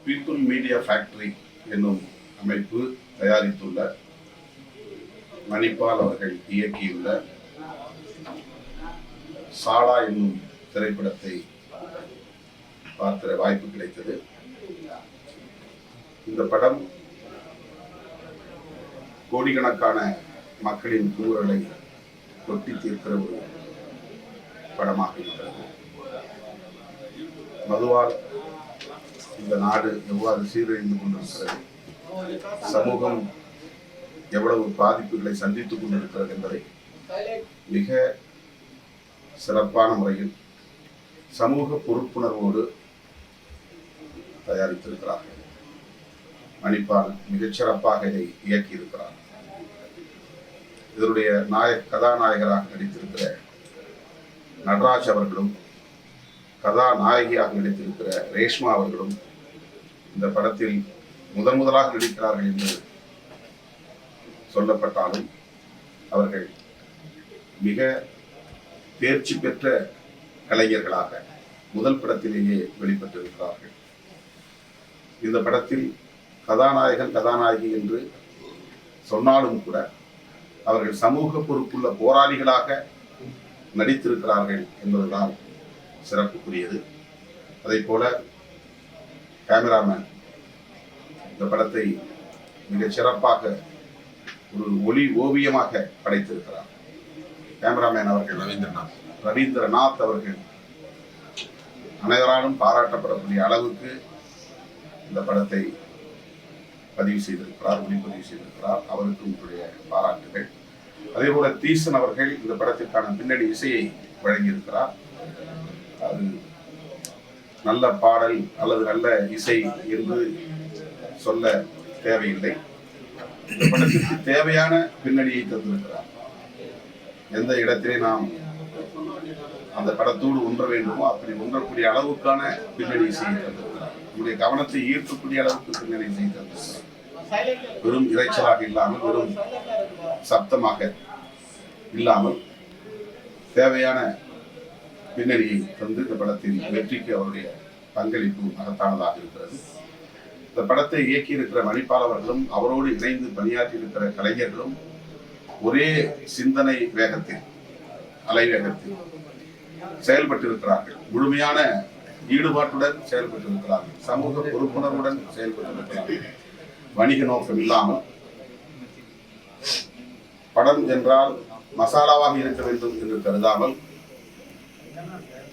People media factory என்னும் அமைப்பு தயாரித்துள்ள மணிப்பால் அவர்கள் இயக்கியுள்ள சாலா என்னும் திரைப்படத்தை பார்க்கிற வாய்ப்பு கிடைத்தது. இந்த படம் கோடிக்கணக்கான மக்களின் தூரலை கொட்டி தீர்க்கிற ஒரு படமாக இருக்கிறது. மதுவால் இந்த நாடு எவ்வாறு சீரழிந்து கொண்டிருக்கிறது, சமூகம் எவ்வளவு பாதிப்புகளை சந்தித்துக் கொண்டிருக்கிறது என்பதை மிக சிறப்பான முறையில் சமூக பொறுப்புணர்வோடு தயாரித்திருக்கிறார்கள். மணிப்பால் மிகச்சிறப்பாக இதை இயக்கியிருக்கிறார். இதனுடைய கதாநாயகராக நடித்திருக்கிற நடராஜ் அவர்களும் கதாநாயகியாக நடித்திருக்கிற ரேஷ்மா அவர்களும் இந்த படத்தில் முதலாக நடிக்கிறார்கள் என்று சொல்லப்பட்டாலும் அவர்கள் மிக தேர்ச்சி பெற்ற கலைஞர்களாக முதல் படத்திலேயே வெளிப்பட்டிருக்கிறார்கள். இந்த படத்தில் கதாநாயகன் கதாநாயகி என்று சொன்னாலும் கூட அவர்கள் சமூக பொறுப்புள்ள போராளிகளாக நடித்திருக்கிறார்கள் என்பதுதான் சிறப்புக்குரியது. அதை போல கேமராமேன் இந்த படத்தை மிக சிறப்பாக ஒரு ஒளி ஓவியமாக படைத்திருக்கிறார். கேமராமேன் அவர்கள் ரவீந்திரநாத் அவர்கள் அனைவராலும் பாராட்டப்படக்கூடிய அளவுக்கு இந்த படத்தை பதிவு செய்திருக்கிறார், ஒளிப்பதிவு செய்திருக்கிறார். அவருக்கு உங்களுடைய பாராட்டுகள். அதே போல தீசன் அவர்கள் இந்த படத்திற்கான பின்னணி இசையை வழங்கியிருக்கிறார். அது நல்ல பாடல் அல்லது நல்ல இசை என்று சொல்ல தேவையில்லை. இந்த படத்திற்கு தேவையான பின்னணியை தந்திருக்கிறார். எந்த இடத்திலே நாம் அந்த படத்தோடு ஒன்ற வேண்டுமோ அப்படி ஒன்றக்கூடிய அளவுக்கான பின்னணி இசையை தந்திருக்கிறார். நம்முடைய கவனத்தை ஈர்க்கக்கூடிய அளவுக்கு பின்னணி இசையை தந்திருக்கிறார். வெறும் இறைச்சலாக இல்லாமல், வெறும் சப்தமாக இல்லாமல் தேவையான பின்னணியை தந்து இந்த படத்தின் வெற்றிக்கு அவருடைய பங்களிப்பு மகத்தானதாக இருக்கிறது. இந்த படத்தை இயக்கியிருக்கிற மணிப்பால் அவர்களும் அவரோடு இணைந்து பணியாற்றி இருக்கிற கலைஞர்களும் ஒரே சிந்தனை வேகத்தில், அலைவேகத்தில் செயல்பட்டிருக்கிறார்கள். முழுமையான ஈடுபாட்டுடன் செயல்பட்டிருக்கிறார்கள். சமூக பொறுப்புணர்வுடன் செயல்பட்டிருக்கிறார்கள். வணிக நோக்கம் இல்லாமல், படம் என்றால் மசாலாவாக இருக்க வேண்டும் என்று கருதாமல்,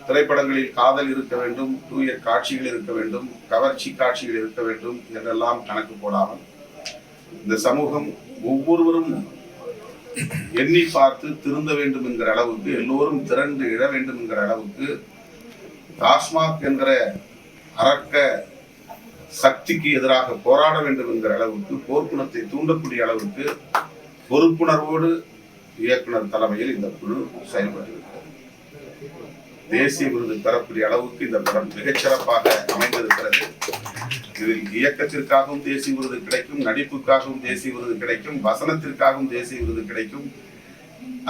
திரைப்படங்களில் காதல் இருக்க வேண்டும், தூய காட்சிகள் இருக்க வேண்டும், கவர்ச்சி காட்சிகள் இருக்க வேண்டும் என்றெல்லாம் கணக்கு போடாமல், இந்த சமூகம் ஒவ்வொருவரும் எண்ணி பார்த்து திருந்த வேண்டும் என்கிற அளவுக்கு, எல்லோரும் திரண்டு இழ வேண்டும் என்கிற அளவுக்கு, டாஸ்மாக் என்கிற அரக்க சக்திக்கு எதிராக போராட வேண்டும் என்கிற அளவுக்கு, போர்க்குணத்தை தூண்டக்கூடிய அளவுக்கு பொறுப்புணர்வோடு இயக்குனர் தலைமையில் இந்த குழு செயல்பட்டிருக்கிறது. தேசிய விருது பெறக்கூடிய அளவுக்கு இந்த படம் மிகச்சிறப்பாக அமைந்திருக்கிறது. இதில் இயக்கத்திற்காகவும் தேசிய விருது கிடைக்கும், நடிப்புக்காகவும் தேசிய விருது கிடைக்கும், வசனத்திற்காகவும் தேசிய விருது கிடைக்கும்.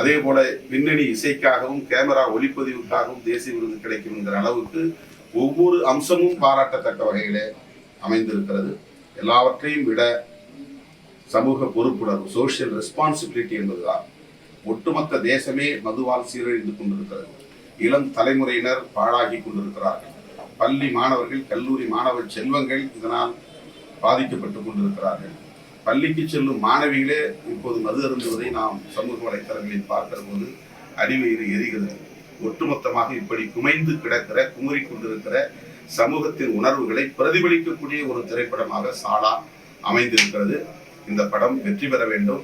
அதே போல பின்னணி இசைக்காகவும் கேமரா ஒளிப்பதிவுக்காகவும் தேசிய விருது கிடைக்கும் என்கிற அளவுக்கு ஒவ்வொரு அம்சமும் பாராட்டத்தக்க வகையிலே அமைந்திருக்கிறது. எல்லாவற்றையும் விட சமூக பொறுப்புணர்வு, சோசியல் ரெஸ்பான்சிபிலிட்டி என்பதுதான். ஒட்டுமொத்த தேசமே மதுவால் சீரழிந்து கொண்டிருக்கிறது. இளம் தலைமுறையினர் பாழாகி கொண்டிருக்கிறார்கள். பள்ளி மாணவர்கள், கல்லூரி மாணவ செல்வங்கள் இதனால் பாதிக்கப்பட்டுக் கொண்டிருக்கிறார்கள். பள்ளிக்கு செல்லும் மாணவிகளே இப்போது மது அருந்துவதை நாம் சமூக வலைத்தளங்களில் பார்க்கிற போது அடிவயிறு எரிகிறது. ஒட்டுமொத்தமாக இப்படி குமைந்து கிடக்கிற, குமுறி கொண்டிருக்கிற சமூகத்தின் உணர்வுகளை பிரதிபலிக்கக்கூடிய ஒரு திரைப்படமாக சாலா அமைந்திருக்கிறது. இந்த படம் வெற்றி பெற வேண்டும்.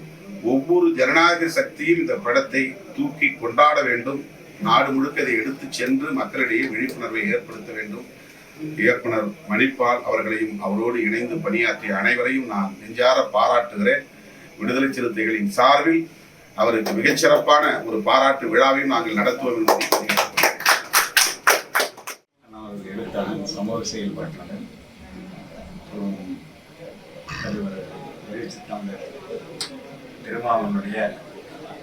ஒவ்வொரு ஜனநாயக சக்தியும் இந்த படத்தை தூக்கி கொண்டாட வேண்டும். நாடு முழுக்க இதை எடுத்து சென்று மக்களிடையே விழிப்புணர்வை ஏற்படுத்த வேண்டும். இயக்குனர் மணிப்பால் அவர்களையும் அவரோடு இணைந்து பணியாற்றிய அனைவரையும் நான் நெஞ்சார பாராட்டுகிறேன். விடுதலை சிறுத்தைகளின் சார்பில் அவருக்கு மிகச்சிறப்பான ஒரு பாராட்டு விழாவையும் நாங்கள் நடத்துவோம் என்பதை எழுத்தாளர், சமூக செயல்பாட்டாளர், திருமாவனுடைய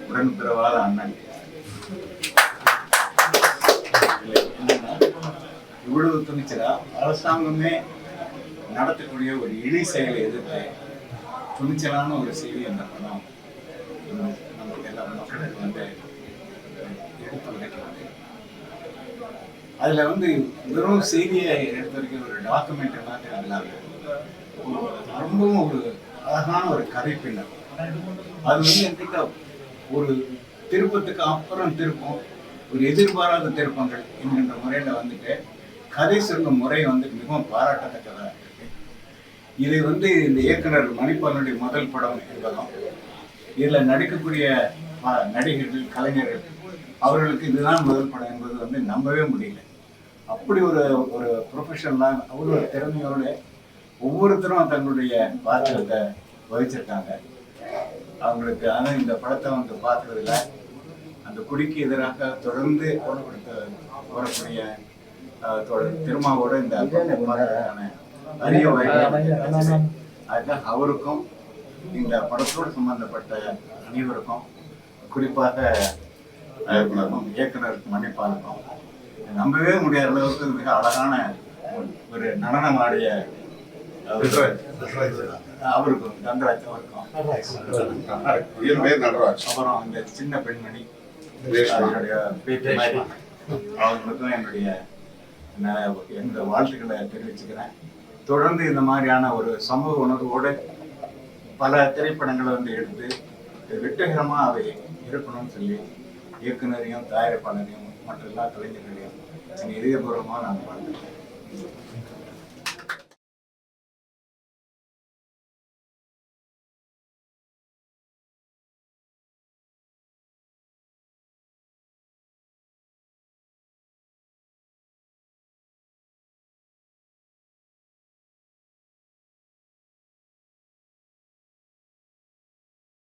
உடன்பிறவாத அண்ணன். இவ்வளவு துணிச்சலா அரசாங்கமே நடத்தக்கூடிய ஒரு இழி செயலை எதிர்த்து துணிச்சலான ஒரு செய்தி அந்த படம் நமக்கு எல்லா மக்களுக்கு வந்து எடுத்து உரைக்கிறது. அதுல வந்து வெறும் செய்தியை எடுத்து வரைக்கும் ஒரு டாக்குமெண்ட் மாதிரி இல்லாம ரொம்பவும் ஒரு அழகான ஒரு கதை பின்னர். அது வந்து என்கிட்ட ஒரு திருப்பத்துக்கு அப்புறம் திருப்பம், ஒரு எதிர்பாராத திருப்பங்கள் என்கின்ற முறையில வந்துட்டு கதை சொல்லும் முறை வந்து மிகவும் பாராட்டத்தக்கதா இருக்கு. இது வந்து இந்த இயக்குனர் மணிப்பாலனுடைய முதல் படம் என்பதும் இதுல நடிக்கக்கூடிய நடிகர்கள், கலைஞர்கள் அவர்களுக்கு இதுதான் முதல் படம் என்பது வந்து நம்பவே முடியல. அப்படி ஒரு ஒரு ப்ரொஃபஷனலாக அவ்வளோ திறமையோடு ஒவ்வொருத்தரும் தங்களுடைய பாத்திரத்தை வகிச்சிருக்காங்க. அவங்களுக்கு ஆனால் இந்த படத்தை வந்து பார்க்கறதுல அந்த குடிக்கு எதிராக தொடர்ந்து ஓடக்கூடிய திருமாவோட இந்த பார்க்கறதுக்கான அரிய வாய்ப்பு. அதுதான் அவருக்கும் இந்த படத்தோடு சம்பந்தப்பட்ட அனைவருக்கும், குறிப்பாக இயக்குனருக்கு மன்னிப்பாளுக்கும் நம்பவே முடியாத அளவுக்கு மிக அழகான ஒரு நடனம் ஆடிய அவருக்கும் தங்கராஜ் அவருக்கும், அப்புறம் இந்த சின்ன பெண்மணி அவருடைய பேட்டி அவங்களுக்கும் என்னுடைய வாழ்த்துக்களை தெரிவிச்சுக்கிறேன். தொடர்ந்து இந்த மாதிரியான ஒரு சமூக உணர்வோடு பல திரைப்படங்களை வந்து எடுத்து வெற்றிகரமாக அவை இருக்கணும்னு சொல்லி இயக்குனரையும் தயாரிப்பாளரையும் மற்ற எல்லா கலைஞர்களையும் இதயபூர்வமாக நான் வாழ்த்துக்கிறேன்.